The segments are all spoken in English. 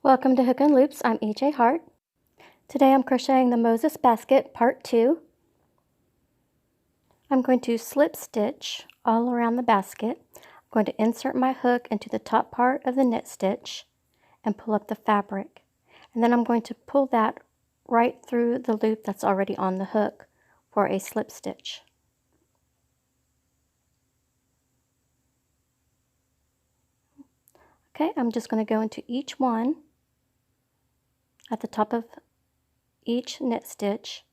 Welcome to Hook and Loops. I'm EJ Hart. Today I'm crocheting the Moses basket part 2. I'm going to slip stitch all around the basket. I'm going to insert my hook into the top part of the knit stitch and pull up the fabric. And then I'm going to pull that right through the loop that's already on the hook for a slip stitch. Okay, I'm just going to go into each one at the top of each knit stitch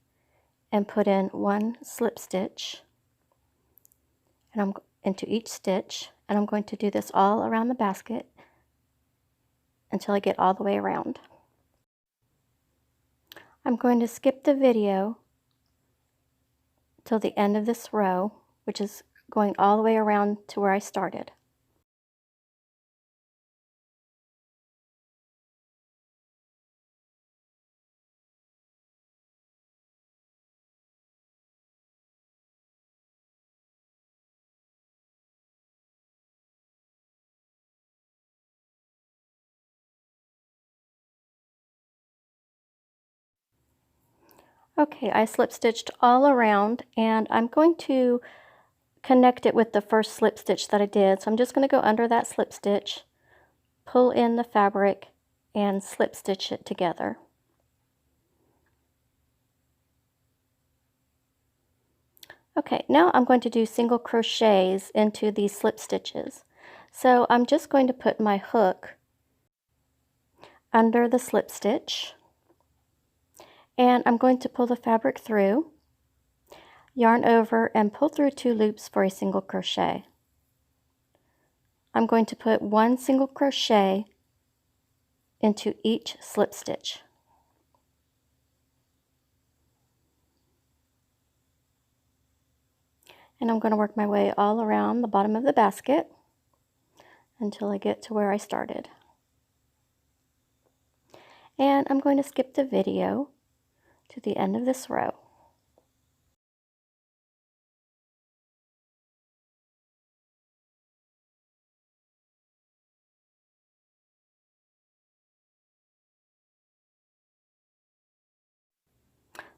and put in one slip stitch, and I'm into each stitch, and I'm going to do this all around the basket until I get all the way around. I'm going to skip the video till the end of this row, which is going all the way around to where I started. Okay, I slip stitched all around, and I'm going to connect it with the first slip stitch that I did. So I'm just going to go under that slip stitch, pull in the fabric, and slip stitch it together. Okay, now I'm going to do single crochets into these slip stitches. So I'm just going to put my hook under the slip stitch, and I'm going to pull the fabric through, yarn over, and pull through 2 loops for a single crochet. I'm going to put 1 single crochet into each slip stitch. And I'm going to work my way all around the bottom of the basket until I get to where I started. And I'm going to skip the video to the end of this row.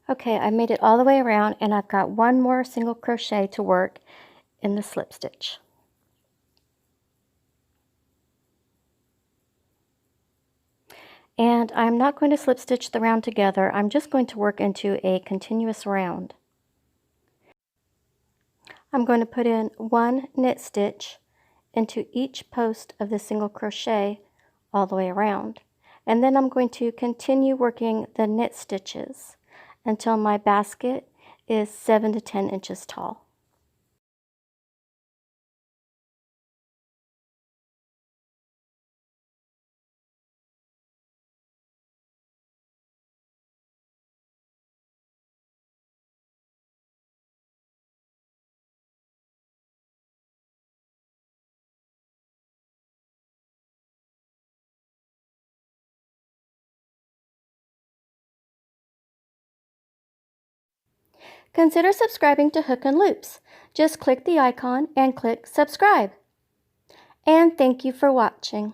Okay, I made it all the way around, and I've got 1 more single crochet to work in the slip stitch. And I'm not going to slip stitch the round together. I'm just going to work into a continuous round. I'm going to put in 1 knit stitch into each post of the single crochet all the way around. And then I'm going to continue working the knit stitches until my basket is 7 to 10 inches tall. Consider subscribing to Hook and Loops. Just click the icon and click subscribe. And thank you for watching.